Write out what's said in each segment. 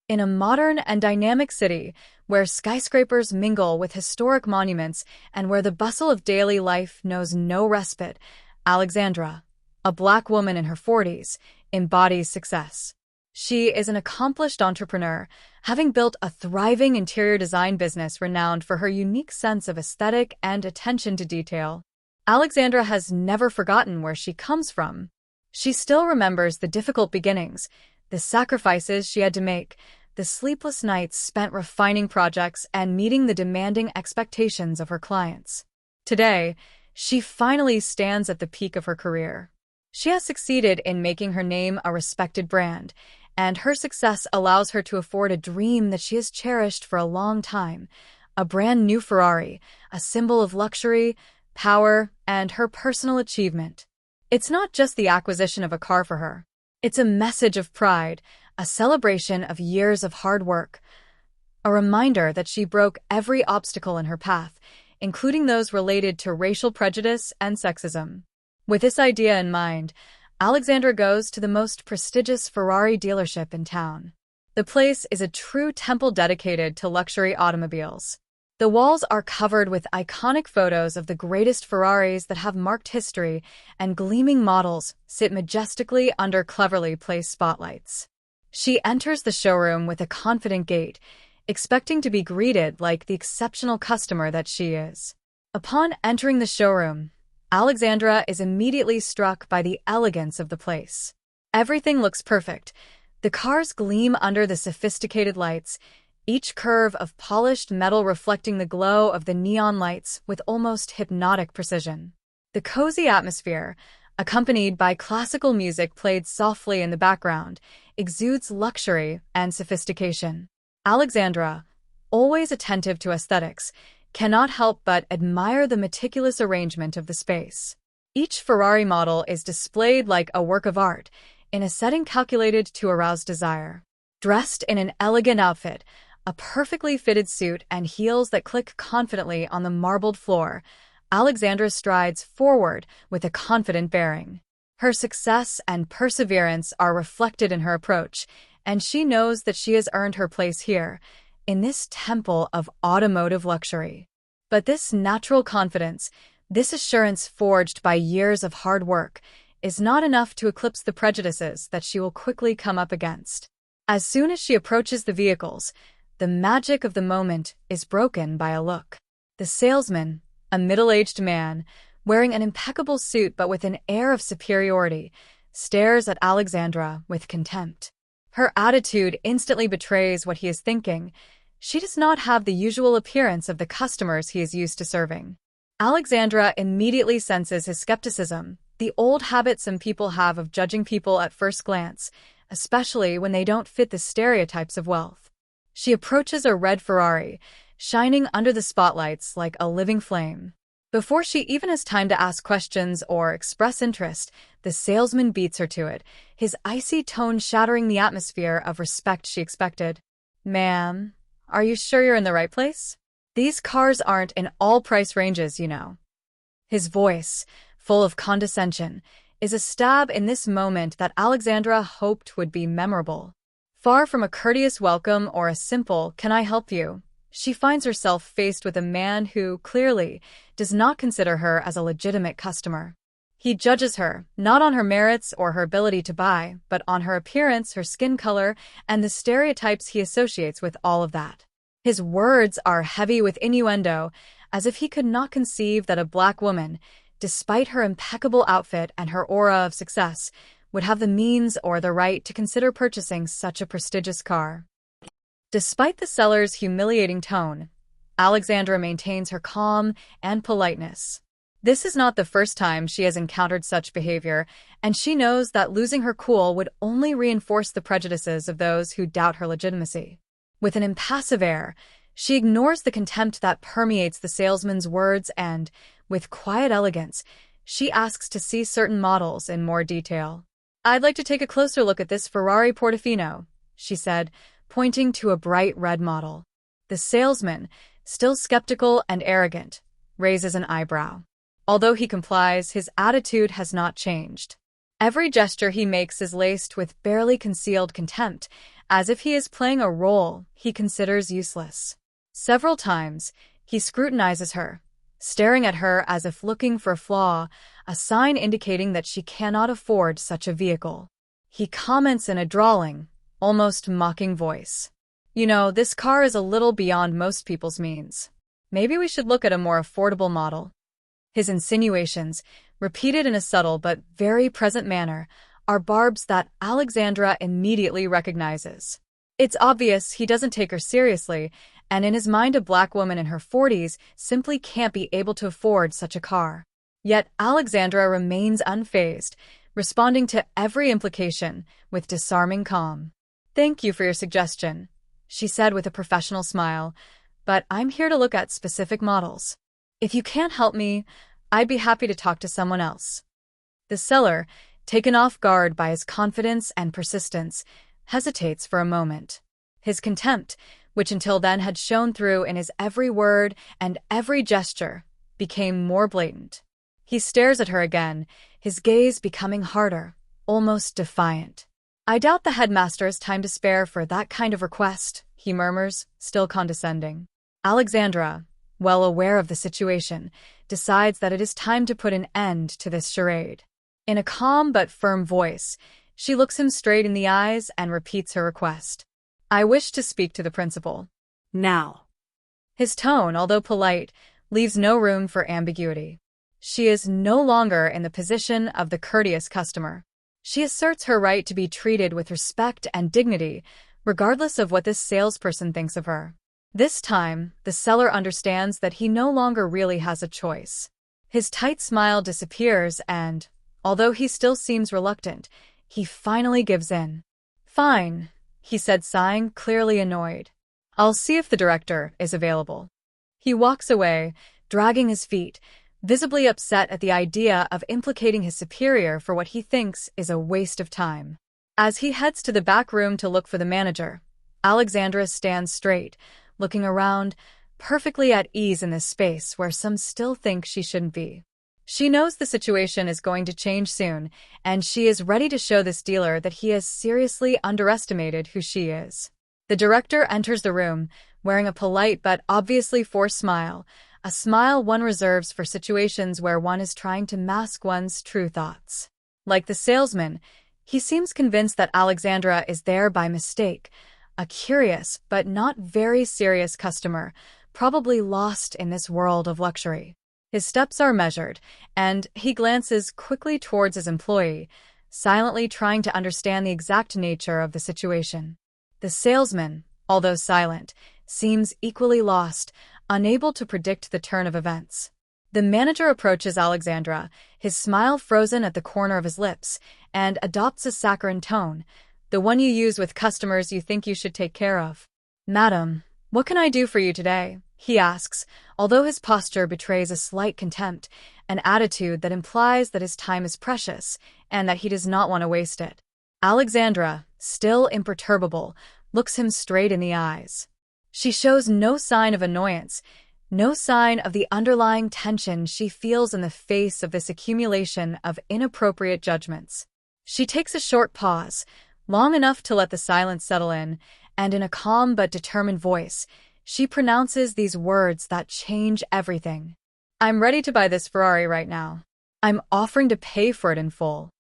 In a modern and dynamic city, where skyscrapers mingle with historic monuments and where the bustle of daily life knows no respite, Alexandra, a Black woman in her 40s, embodies success. She is an accomplished entrepreneur, having built a thriving interior design business renowned for her unique sense of aesthetic and attention to detail. Alexandra has never forgotten where she comes from. She still remembers the difficult beginnings, the sacrifices she had to make, the sleepless nights spent refining projects and meeting the demanding expectations of her clients. Today, she finally stands at the peak of her career. She has succeeded in making her name a respected brand, and her success allows her to afford a dream that she has cherished for a long time, a brand new Ferrari, a symbol of luxury, power, and her personal achievement. It's not just the acquisition of a car for her. It's a message of pride, a celebration of years of hard work, a reminder that she broke every obstacle in her path, including those related to racial prejudice and sexism. With this idea in mind, Alexandra goes to the most prestigious Ferrari dealership in town. The place is a true temple dedicated to luxury automobiles. The walls are covered with iconic photos of the greatest Ferraris that have marked history, and gleaming models sit majestically under cleverly placed spotlights. She enters the showroom with a confident gait, expecting to be greeted like the exceptional customer that she is. Upon entering the showroom, Alexandra is immediately struck by the elegance of the place. Everything looks perfect. The cars gleam under the sophisticated lights, each curve of polished metal reflecting the glow of the neon lights with almost hypnotic precision. The cozy atmosphere, accompanied by classical music played softly in the background, exudes luxury and sophistication. Alexandra, always attentive to aesthetics, cannot help but admire the meticulous arrangement of the space. Each Ferrari model is displayed like a work of art, in a setting calculated to arouse desire. Dressed in an elegant outfit, a perfectly fitted suit and heels that click confidently on the marbled floor, Alexandra strides forward with a confident bearing. Her success and perseverance are reflected in her approach, and she knows that she has earned her place here, in this temple of automotive luxury. But this natural confidence, this assurance forged by years of hard work, is not enough to eclipse the prejudices that she will quickly come up against. As soon as she approaches the vehicles, the magic of the moment is broken by a look. The salesman, a middle-aged man, wearing an impeccable suit but with an air of superiority, stares at Alexandra with contempt. Her attitude instantly betrays what he is thinking. She does not have the usual appearance of the customers he is used to serving. Alexandra immediately senses his skepticism, the old habit some people have of judging people at first glance, especially when they don't fit the stereotypes of wealth. She approaches a red Ferrari, shining under the spotlights like a living flame. Before she even has time to ask questions or express interest, the salesman beats her to it, his icy tone shattering the atmosphere of respect she expected. "Ma'am, are you sure you're in the right place? These cars aren't in all price ranges, you know." His voice, full of condescension, is a stab in this moment that Alexandra hoped would be memorable. Far from a courteous welcome or a simple, "Can I help you?" she finds herself faced with a man who, clearly, does not consider her as a legitimate customer. He judges her, not on her merits or her ability to buy, but on her appearance, her skin color, and the stereotypes he associates with all of that. His words are heavy with innuendo, as if he could not conceive that a Black woman, despite her impeccable outfit and her aura of success, would have the means or the right to consider purchasing such a prestigious car. Despite the seller's humiliating tone, Alexandra maintains her calm and politeness. This is not the first time she has encountered such behavior, and she knows that losing her cool would only reinforce the prejudices of those who doubt her legitimacy. With an impassive air, she ignores the contempt that permeates the salesman's words and, with quiet elegance, she asks to see certain models in more detail. "I'd like to take a closer look at this Ferrari Portofino," she said, pointing to a bright red model. The salesman, still skeptical and arrogant, raises an eyebrow. Although he complies, his attitude has not changed. Every gesture he makes is laced with barely concealed contempt, as if he is playing a role he considers useless. Several times, he scrutinizes her, staring at her as if looking for a flaw, a sign indicating that she cannot afford such a vehicle. He comments in a drawling, almost mocking voice. "You know, this car is a little beyond most people's means. Maybe we should look at a more affordable model." His insinuations, repeated in a subtle but very present manner, are barbs that Alexandra immediately recognizes. It's obvious he doesn't take her seriously, and in his mind a black woman in her 40s simply can't be able to afford such a car. Yet Alexandra remains unfazed, responding to every implication with disarming calm. "Thank you for your suggestion," she said with a professional smile, "but I'm here to look at specific models. If you can't help me, I'd be happy to talk to someone else." The seller, taken off guard by his confidence and persistence, hesitates for a moment. His contempt, which until then had shone through in his every word and every gesture, became more blatant. He stares at her again, his gaze becoming harder, almost defiant. "I doubt the headmaster has time to spare for that kind of request," he murmurs, still condescending. Alexandra, well aware of the situation, decides that it is time to put an end to this charade. In a calm but firm voice, she looks him straight in the eyes and repeats her request. "I wish to speak to the principal. Now." His tone, although polite, leaves no room for ambiguity. She is no longer in the position of the courteous customer. She asserts her right to be treated with respect and dignity, regardless of what this salesperson thinks of her. This time, the seller understands that he no longer really has a choice. His tight smile disappears and, although he still seems reluctant, he finally gives in. "Fine," he said, sighing, clearly annoyed. "I'll see if the director is available." He walks away, dragging his feet, visibly upset at the idea of implicating his superior for what he thinks is a waste of time. As he heads to the back room to look for the manager, Alexandra stands straight, looking around, perfectly at ease in this space where some still think she shouldn't be. She knows the situation is going to change soon, and she is ready to show this dealer that he has seriously underestimated who she is. The director enters the room, wearing a polite but obviously forced smile, a smile one reserves for situations where one is trying to mask one's true thoughts. Like the salesman, he seems convinced that Alexandra is there by mistake, a curious but not very serious customer, probably lost in this world of luxury. His steps are measured, and he glances quickly towards his employee, silently trying to understand the exact nature of the situation. The salesman, although silent, seems equally lost, unable to predict the turn of events. The manager approaches Alexandra, his smile frozen at the corner of his lips, and adopts a saccharine tone, the one you use with customers you think you should take care of. "Madam, what can I do for you today?" he asks, although his posture betrays a slight contempt, an attitude that implies that his time is precious and that he does not want to waste it. Alexandra, still imperturbable, looks him straight in the eyes. She shows no sign of annoyance, no sign of the underlying tension she feels in the face of this accumulation of inappropriate judgments. She takes a short pause, long enough to let the silence settle in, and in a calm but determined voice, she pronounces these words that change everything. "I'm ready to buy this Ferrari right now. I'm offering to pay for it in full."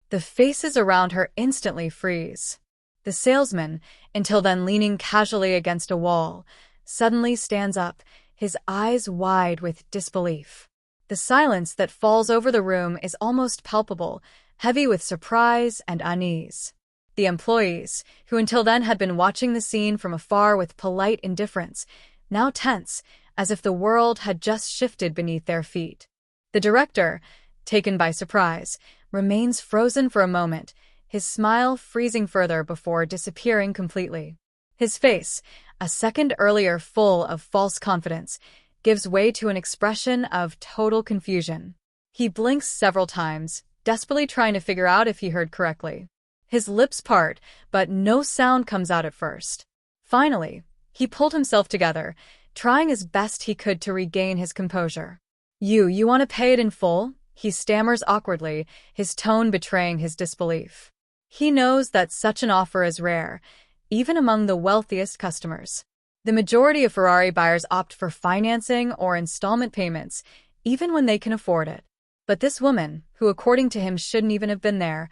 The faces around her instantly freeze. The salesman, until then leaning casually against a wall, suddenly stands up, his eyes wide with disbelief. The silence that falls over the room is almost palpable, heavy with surprise and unease. The employees, who until then had been watching the scene from afar with polite indifference, now tense, as if the world had just shifted beneath their feet. The director, taken by surprise, remains frozen for a moment, his smile freezing further before disappearing completely. His face, a second earlier full of false confidence, gives way to an expression of total confusion. He blinks several times, desperately trying to figure out if he heard correctly. His lips part, but no sound comes out at first. Finally, he pulled himself together, trying as best he could to regain his composure. You want to pay it in full?" he stammers awkwardly, his tone betraying his disbelief. He knows that such an offer is rare, even among the wealthiest customers. The majority of Ferrari buyers opt for financing or installment payments, even when they can afford it. But this woman, who according to him shouldn't even have been there,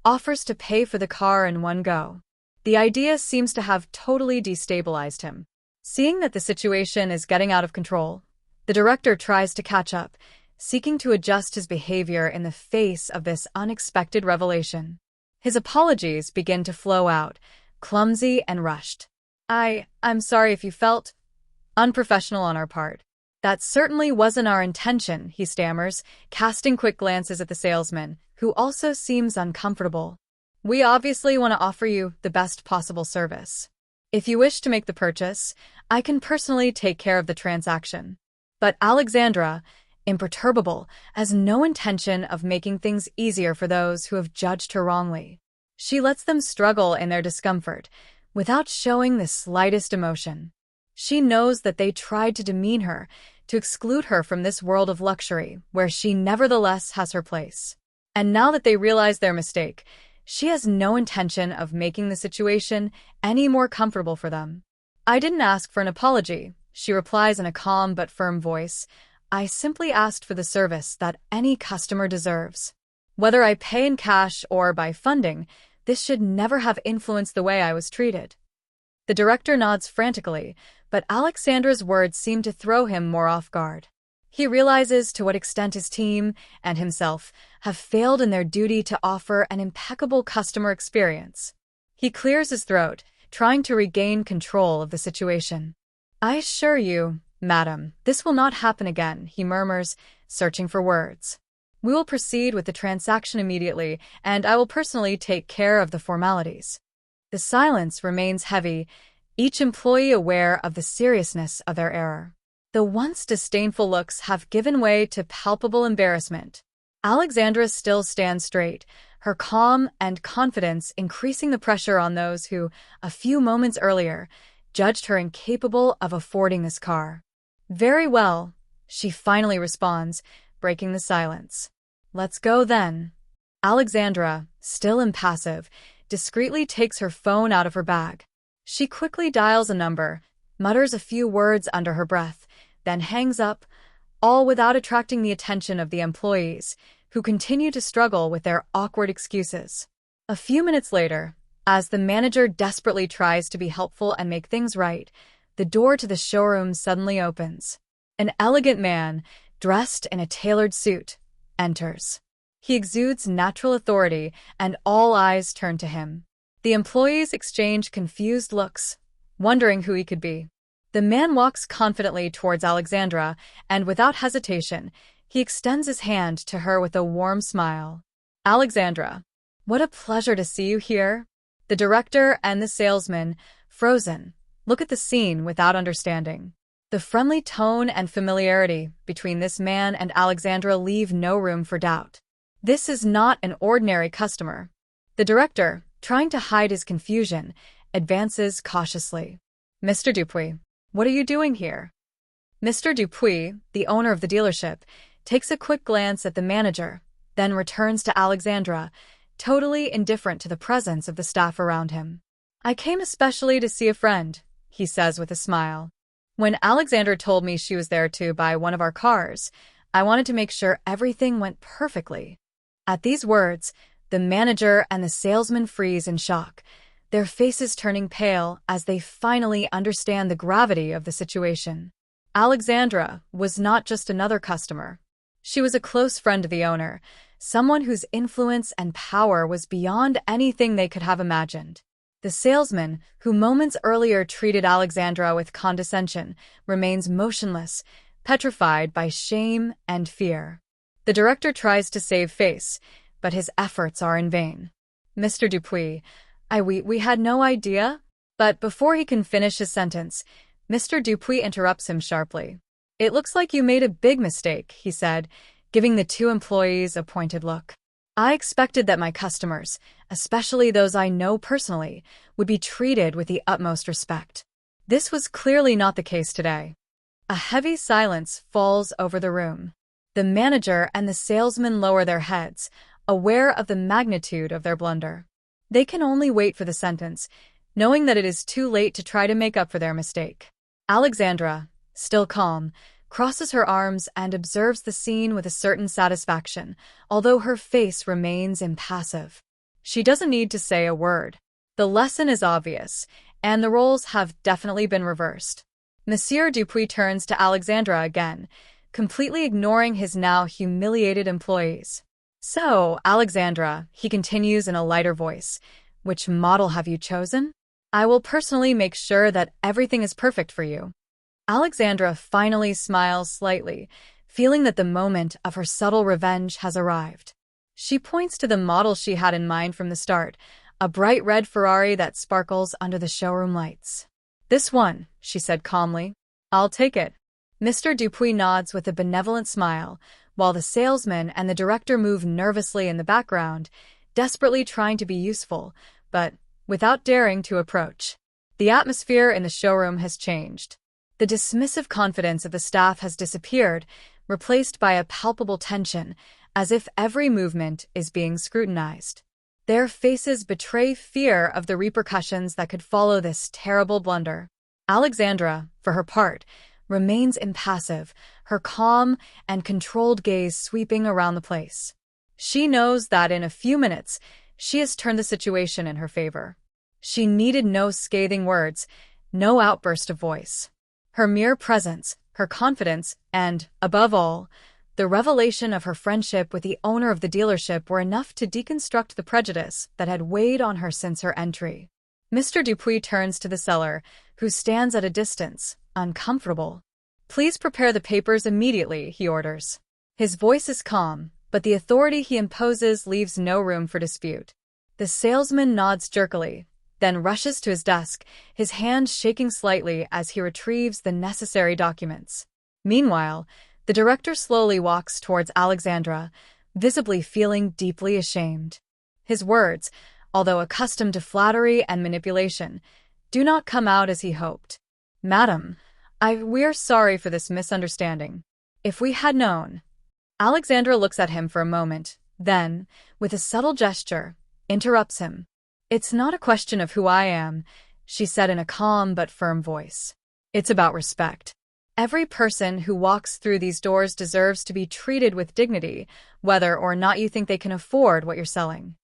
offers to pay for the car in one go. The idea seems to have totally destabilized him. Seeing that the situation is getting out of control, the director tries to catch up, seeking to adjust his behavior in the face of this unexpected revelation. His apologies begin to flow out, clumsy and rushed. I'm sorry if you felt unprofessional on our part. That certainly wasn't our intention, he stammers, casting quick glances at the salesman, who also seems uncomfortable. We obviously want to offer you the best possible service. If you wish to make the purchase, I can personally take care of the transaction. But Alexandra, imperturbable, has no intention of making things easier for those who have judged her wrongly. She lets them struggle in their discomfort, without showing the slightest emotion. She knows that they tried to demean her, to exclude her from this world of luxury, where she nevertheless has her place. And now that they realize their mistake, she has no intention of making the situation any more comfortable for them. I didn't ask for an apology, she replies in a calm but firm voice. I simply asked for the service that any customer deserves. Whether I pay in cash or by funding, this should never have influenced the way I was treated. The director nods frantically, but Alexandra's words seem to throw him more off guard. He realizes to what extent his team and himself have failed in their duty to offer an impeccable customer experience. He clears his throat, trying to regain control of the situation. I assure you, madam, this will not happen again, he murmurs, searching for words. We will proceed with the transaction immediately, and I will personally take care of the formalities. The silence remains heavy, each employee aware of the seriousness of their error. The once disdainful looks have given way to palpable embarrassment. Alexandra still stands straight, her calm and confidence increasing the pressure on those who, a few moments earlier, judged her incapable of affording this car. Very well, she finally responds, breaking the silence. Let's go then. Alexandra, still impassive, discreetly takes her phone out of her bag. She quickly dials a number, mutters a few words under her breath, then hangs up, all without attracting the attention of the employees, who continue to struggle with their awkward excuses. A few minutes later, as the manager desperately tries to be helpful and make things right, the door to the showroom suddenly opens. An elegant man, dressed in a tailored suit, enters. He exudes natural authority, and all eyes turn to him. The employees exchange confused looks, wondering who he could be. The man walks confidently towards Alexandra, and without hesitation, he extends his hand to her with a warm smile. Alexandra, what a pleasure to see you here. The director and the salesman, frozen, look at the scene without understanding. The friendly tone and familiarity between this man and Alexandra leave no room for doubt. This is not an ordinary customer. The director, trying to hide his confusion, advances cautiously. Mr. Dupuis, what are you doing here? Mr. Dupuis, the owner of the dealership, takes a quick glance at the manager, then returns to Alexandra, totally indifferent to the presence of the staff around him. I came especially to see a friend, he says with a smile. When Alexandra told me she was there to buy one of our cars, I wanted to make sure everything went perfectly. At these words, the manager and the salesman freeze in shock, their faces turning pale as they finally understand the gravity of the situation. Alexandra was not just another customer. She was a close friend of the owner, someone whose influence and power was beyond anything they could have imagined. The salesman, who moments earlier treated Alexandra with condescension, remains motionless, petrified by shame and fear. The director tries to save face, but his efforts are in vain. Mr. Dupuis, we had no idea. But before he can finish his sentence, Mr. Dupuis interrupts him sharply. It looks like you made a big mistake, he said, giving the two employees a pointed look. I expected that my customers, especially those I know personally, would be treated with the utmost respect. This was clearly not the case today. A heavy silence falls over the room. The manager and the salesman lower their heads, aware of the magnitude of their blunder. They can only wait for the sentence, knowing that it is too late to try to make up for their mistake. Alexandra, still calm, crosses her arms and observes the scene with a certain satisfaction, although her face remains impassive. She doesn't need to say a word. The lesson is obvious, and the roles have definitely been reversed. Monsieur Dupuis turns to Alexandra again, completely ignoring his now humiliated employees. "So, Alexandra," he continues in a lighter voice, "which model have you chosen? I will personally make sure that everything is perfect for you." Alexandra finally smiles slightly, feeling that the moment of her subtle revenge has arrived. She points to the model she had in mind from the start, a bright red Ferrari that sparkles under the showroom lights. "This one," she said calmly. "I'll take it." Mr. Dupuis nods with a benevolent smile, while the salesman and the director move nervously in the background, desperately trying to be useful, but without daring to approach. The atmosphere in the showroom has changed. The dismissive confidence of the staff has disappeared, replaced by a palpable tension, as if every movement is being scrutinized. Their faces betray fear of the repercussions that could follow this terrible blunder. Alexandra, for her part, remains impassive, her calm and controlled gaze sweeping around the place. She knows that in a few minutes, she has turned the situation in her favor. She needed no scathing words, no outburst of voice. Her mere presence, her confidence, and, above all, the revelation of her friendship with the owner of the dealership were enough to deconstruct the prejudice that had weighed on her since her entry. Mr. Dupuis turns to the seller, who stands at a distance, uncomfortable. "Please prepare the papers immediately," he orders. His voice is calm, but the authority he imposes leaves no room for dispute. The salesman nods jerkily, then rushes to his desk, his hand shaking slightly as he retrieves the necessary documents. Meanwhile, the director slowly walks towards Alexandra, visibly feeling deeply ashamed. His words, although accustomed to flattery and manipulation, do not come out as he hoped. "Madam, we're sorry for this misunderstanding. If we had known..." Alexandra looks at him for a moment, then, with a subtle gesture, interrupts him. "It's not a question of who I am," she said in a calm but firm voice. "It's about respect. Every person who walks through these doors deserves to be treated with dignity, whether or not you think they can afford what you're selling."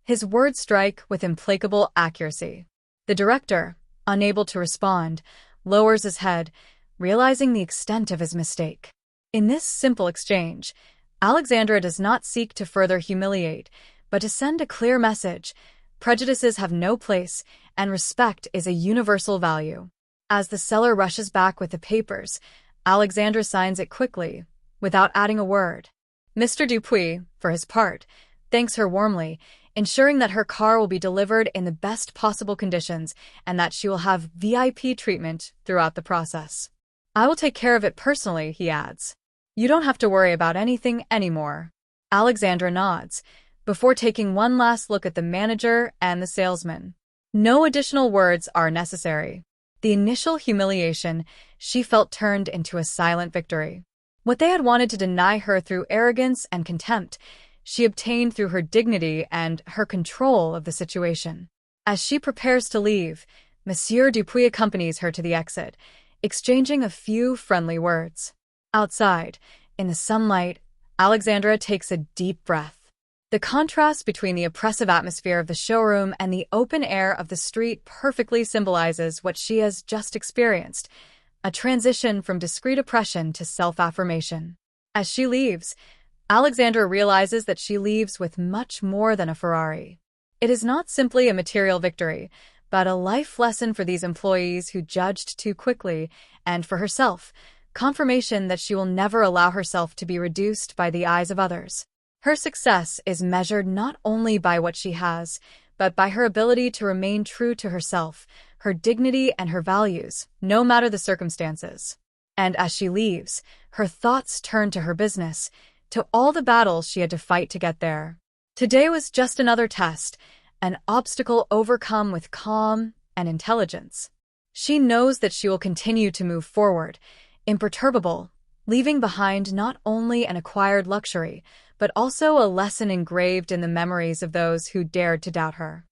His words strike with implacable accuracy. The director, unable to respond, lowers his head, realizing the extent of his mistake. In this simple exchange, Alexandra does not seek to further humiliate, but to send a clear message: prejudices have no place, and respect is a universal value. As the seller rushes back with the papers, Alexandra signs it quickly, without adding a word. Mr. Dupuis, for his part, thanks her warmly, ensuring that her car will be delivered in the best possible conditions and that she will have VIP treatment throughout the process. "I will take care of it personally," he adds. "You don't have to worry about anything anymore." Alexandra nods, before taking one last look at the manager and the salesman. No additional words are necessary. The initial humiliation she felt turned into a silent victory. What they had wanted to deny her through arrogance and contempt, she obtained through her dignity and her control of the situation. As she prepares to leave, Monsieur Dupuis accompanies her to the exit, exchanging a few friendly words. Outside, in the sunlight, Alexandra takes a deep breath. The contrast between the oppressive atmosphere of the showroom and the open air of the street perfectly symbolizes what she has just experienced, a transition from discreet oppression to self-affirmation. As she leaves, Alexandra realizes that she leaves with much more than a Ferrari. It is not simply a material victory, but a life lesson for these employees who judged too quickly, and for herself, confirmation that she will never allow herself to be reduced by the eyes of others. Her success is measured not only by what she has, but by her ability to remain true to herself, her dignity and her values, no matter the circumstances. And as she leaves, her thoughts turn to her business, to all the battles she had to fight to get there. Today was just another test, an obstacle overcome with calm and intelligence. She knows that she will continue to move forward, imperturbable, leaving behind not only an acquired luxury, but also a lesson engraved in the memories of those who dared to doubt her.